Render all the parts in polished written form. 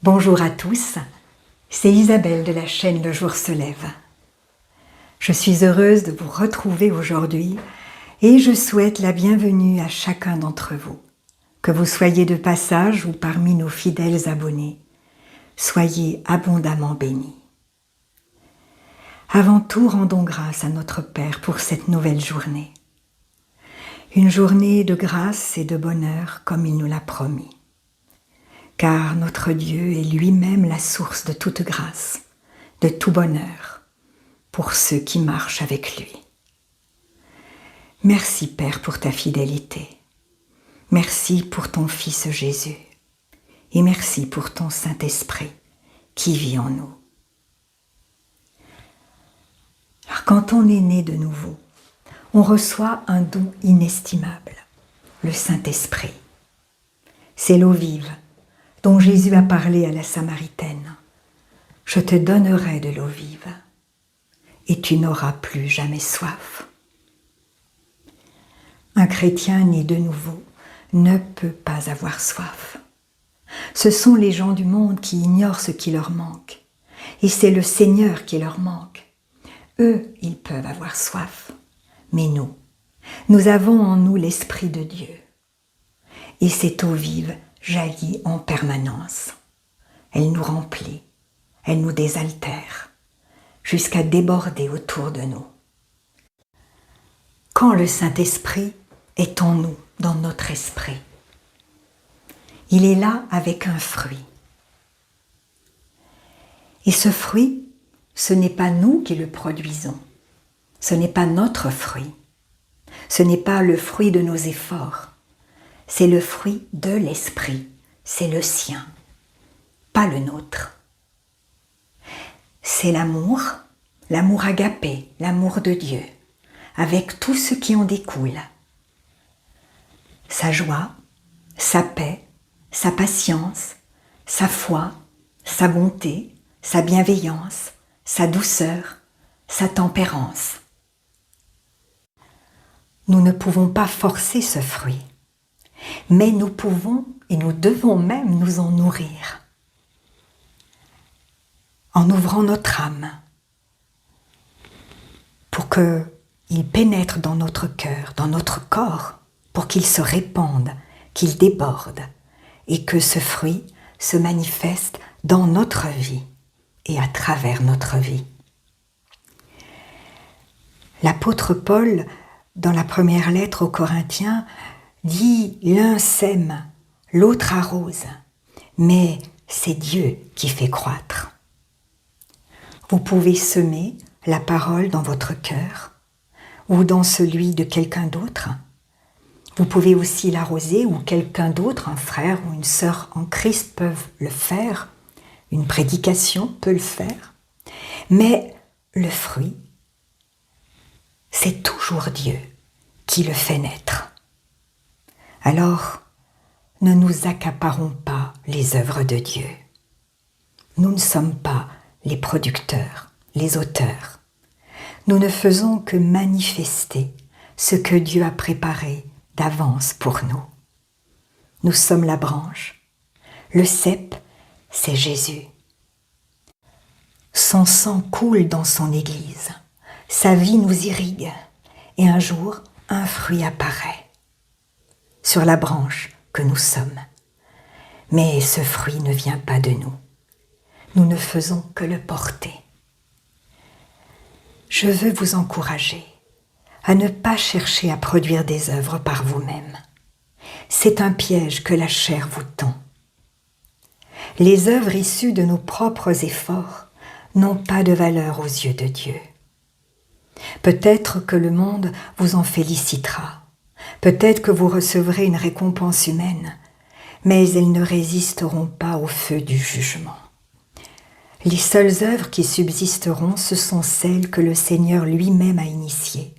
Bonjour à tous, c'est Isabelle de la chaîne Le Jour se lève. Je suis heureuse de vous retrouver aujourd'hui et je souhaite la bienvenue à chacun d'entre vous. Que vous soyez de passage ou parmi nos fidèles abonnés, soyez abondamment bénis. Avant tout, rendons grâce à notre Père pour cette nouvelle journée. Une journée de grâce et de bonheur comme il nous l'a promis. Car notre Dieu est lui-même la source de toute grâce, de tout bonheur, pour ceux qui marchent avec lui. Merci Père pour ta fidélité. Merci pour ton Fils Jésus. Et merci pour ton Saint-Esprit qui vit en nous. Alors, quand on est né de nouveau, on reçoit un don inestimable, le Saint-Esprit. C'est l'eau vive dont Jésus a parlé à la Samaritaine. Je te donnerai de l'eau vive et tu n'auras plus jamais soif. Un chrétien né de nouveau ne peut pas avoir soif. Ce sont les gens du monde qui ignorent ce qui leur manque et c'est le Seigneur qui leur manque. Eux, ils peuvent avoir soif, mais nous avons en nous l'Esprit de Dieu. Et cette eau vive jaillit en permanence. Elle nous remplit, elle nous désaltère, jusqu'à déborder autour de nous. Quand le Saint-Esprit est en nous, dans notre esprit, il est là avec un fruit. Et ce fruit, ce n'est pas nous qui le produisons, ce n'est pas notre fruit, ce n'est pas le fruit de nos efforts, c'est le fruit de l'Esprit, c'est le sien, pas le nôtre. C'est l'amour agapé, l'amour de Dieu, avec tout ce qui en découle. Sa joie, sa paix, sa patience, sa foi, sa bonté, sa bienveillance, sa douceur, sa tempérance. Nous ne pouvons pas forcer ce fruit. Mais nous pouvons et nous devons même nous en nourrir. En ouvrant notre âme pour qu'il pénètre dans notre cœur, dans notre corps, pour qu'il se répande, qu'il déborde et que ce fruit se manifeste dans notre vie et à travers notre vie. L'apôtre Paul, dans la première lettre aux Corinthiens, dit « l'un sème, l'autre arrose, mais c'est Dieu qui fait croître ». Vous pouvez semer la parole dans votre cœur ou dans celui de quelqu'un d'autre. Vous pouvez aussi l'arroser ou quelqu'un d'autre, un frère ou une sœur en Christ peuvent le faire, une prédication peut le faire. Mais le fruit, c'est toujours Dieu qui le fait naître. Alors, ne nous accaparons pas les œuvres de Dieu. Nous ne sommes pas les producteurs, les auteurs. Nous ne faisons que manifester ce que Dieu a préparé d'avance pour nous. Nous sommes la branche. Le cep, c'est Jésus. Son sang coule dans son Église. Sa vie nous irrigue. Et un jour, un fruit apparaît sur la branche que nous sommes. Mais ce fruit ne vient pas de nous. Nous ne faisons que le porter. Je veux vous encourager à ne pas chercher à produire des œuvres par vous-même. C'est un piège que la chair vous tend. Les œuvres issues de nos propres efforts n'ont pas de valeur aux yeux de Dieu. Peut-être que le monde vous en félicitera. Peut-être que vous recevrez une récompense humaine, mais elles ne résisteront pas au feu du jugement. Les seules œuvres qui subsisteront, ce sont celles que le Seigneur lui-même a initiées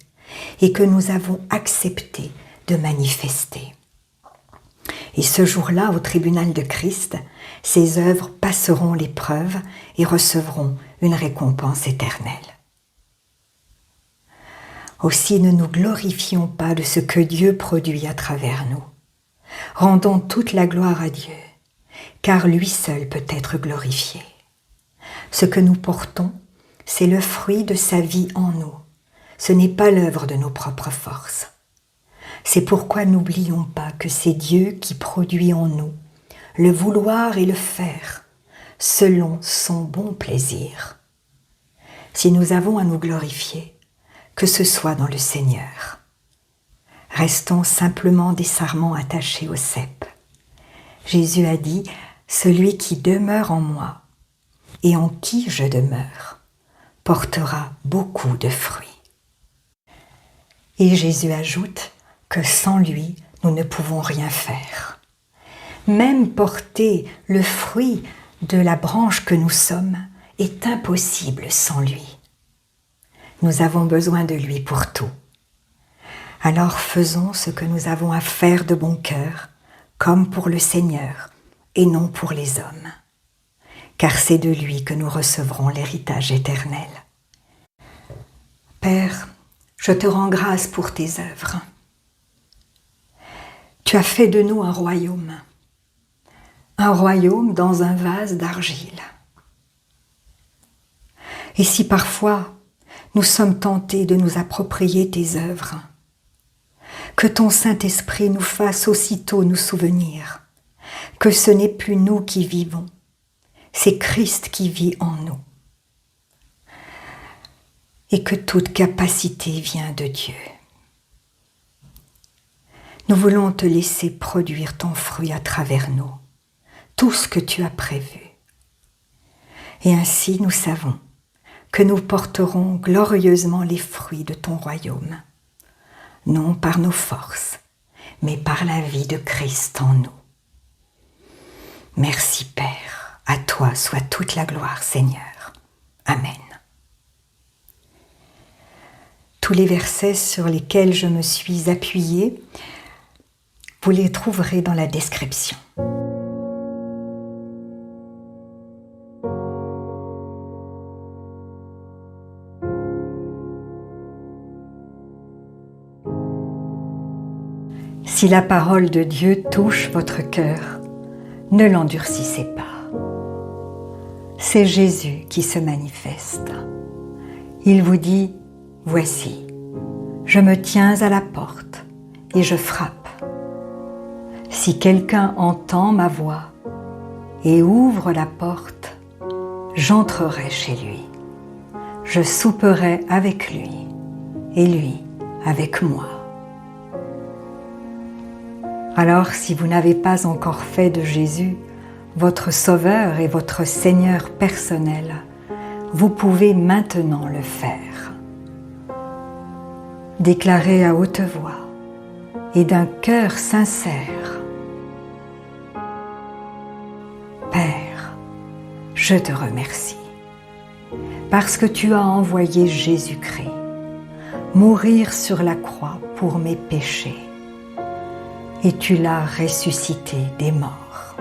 et que nous avons accepté de manifester. Et ce jour-là, au tribunal de Christ, ces œuvres passeront l'épreuve et recevront une récompense éternelle. Aussi ne nous glorifions pas de ce que Dieu produit à travers nous. Rendons toute la gloire à Dieu. car lui seul peut être glorifié. Ce que nous portons, c'est le fruit de sa vie en nous. Ce n'est pas l'œuvre de nos propres forces. C'est pourquoi n'oublions pas que c'est Dieu qui produit en nous le vouloir et le faire, selon son bon plaisir. Si nous avons à nous glorifier, que ce soit dans le Seigneur. Restons simplement des sarments attachés au cep. Jésus a dit « Celui qui demeure en moi et en qui je demeure portera beaucoup de fruits. » Et Jésus ajoute que sans lui, nous ne pouvons rien faire. Même porter le fruit de la branche que nous sommes est impossible sans lui. Nous avons besoin de lui pour tout. Alors faisons ce que nous avons à faire de bon cœur, comme pour le Seigneur et non pour les hommes, car c'est de lui que nous recevrons l'héritage éternel. Père, je te rends grâce pour tes œuvres. Tu as fait de nous un royaume dans un vase d'argile. Et si parfois nous sommes tentés de nous approprier tes œuvres, que ton Saint-Esprit nous fasse aussitôt nous souvenir que ce n'est plus nous qui vivons, c'est Christ qui vit en nous. Et que toute capacité vient de Dieu. Nous voulons te laisser produire ton fruit à travers nous, tout ce que tu as prévu. Et ainsi nous savons que nous porterons glorieusement les fruits de ton royaume, non par nos forces, mais par la vie de Christ en nous. Merci Père, à toi soit toute la gloire Seigneur. Amen. Tous les versets sur lesquels je me suis appuyée, vous les trouverez dans la description. Si la parole de Dieu touche votre cœur, ne l'endurcissez pas. C'est Jésus qui se manifeste. Il vous dit « Voici, je me tiens à la porte et je frappe. Si quelqu'un entend ma voix et ouvre la porte, j'entrerai chez lui. Je souperai avec lui et lui avec moi. » Alors, si vous n'avez pas encore fait de Jésus votre Sauveur et votre Seigneur personnel, vous pouvez maintenant le faire. Déclarez à haute voix et d'un cœur sincère: Père, je te remercie parce que tu as envoyé Jésus-Christ mourir sur la croix pour mes péchés. Et tu l'as ressuscité des morts.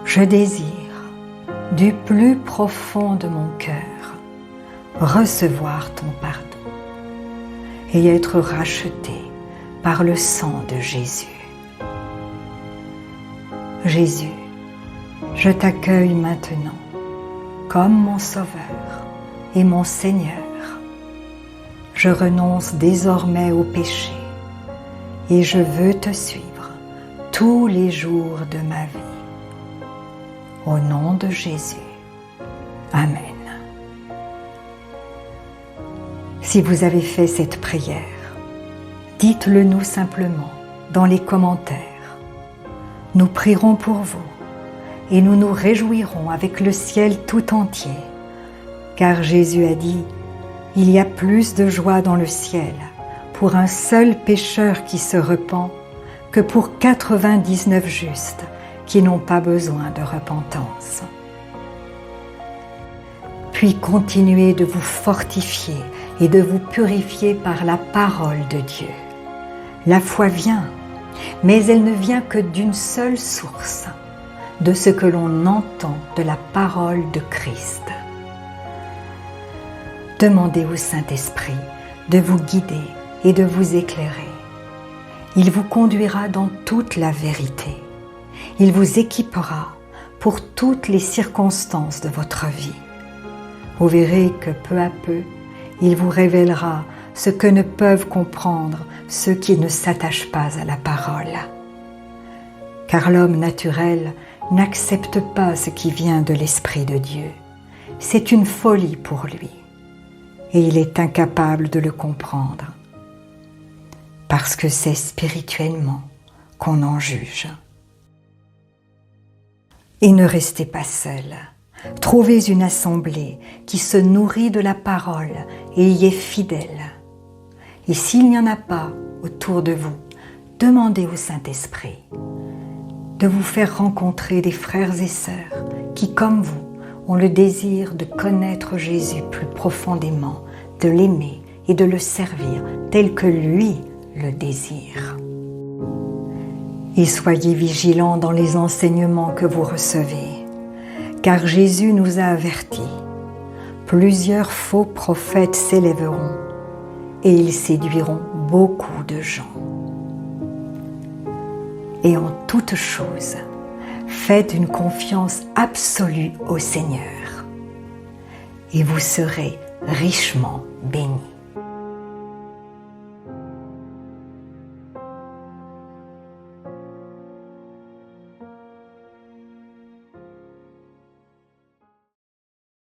Je désire, du plus profond de mon cœur, recevoir ton pardon et être racheté par le sang de Jésus. Jésus, je t'accueille maintenant comme mon Sauveur et mon Seigneur. Je renonce désormais au péché et je veux te suivre tous les jours de ma vie. Au nom de Jésus. Amen. Si vous avez fait cette prière, dites-le nous simplement dans les commentaires. Nous prierons pour vous et nous nous réjouirons avec le ciel tout entier, car Jésus a dit « Il y a plus de joie dans le ciel pour un seul pécheur qui se repent que pour 99 justes qui n'ont pas besoin de repentance. » Puis continuez de vous fortifier et de vous purifier par la parole de Dieu. La foi vient, mais elle ne vient que d'une seule source, de ce que l'on entend de la parole de Christ. Demandez au Saint-Esprit de vous guider et de vous éclairer. Il vous conduira dans toute la vérité Il vous équipera pour toutes les circonstances de votre vie. Vous verrez que peu à peu, il vous révélera ce que ne peuvent comprendre ceux qui ne s'attachent pas à la parole. Car l'homme naturel n'accepte pas ce qui vient de l'Esprit de Dieu. C'est une folie pour lui et il est incapable de le comprendre parce que c'est spirituellement qu'on en juge. Et ne restez pas seul. Trouvez une assemblée qui se nourrit de la parole et y est fidèle. Et s'il n'y en a pas autour de vous, demandez au Saint-Esprit de vous faire rencontrer des frères et sœurs qui, comme vous, ont le désir de connaître Jésus plus profondément, de l'aimer et de le servir tel que lui le désire. Et soyez vigilants dans les enseignements que vous recevez, car Jésus nous a avertis. Plusieurs faux prophètes s'élèveront et ils séduiront beaucoup de gens. Et en toute chose, faites une confiance absolue au Seigneur et vous serez richement bénis.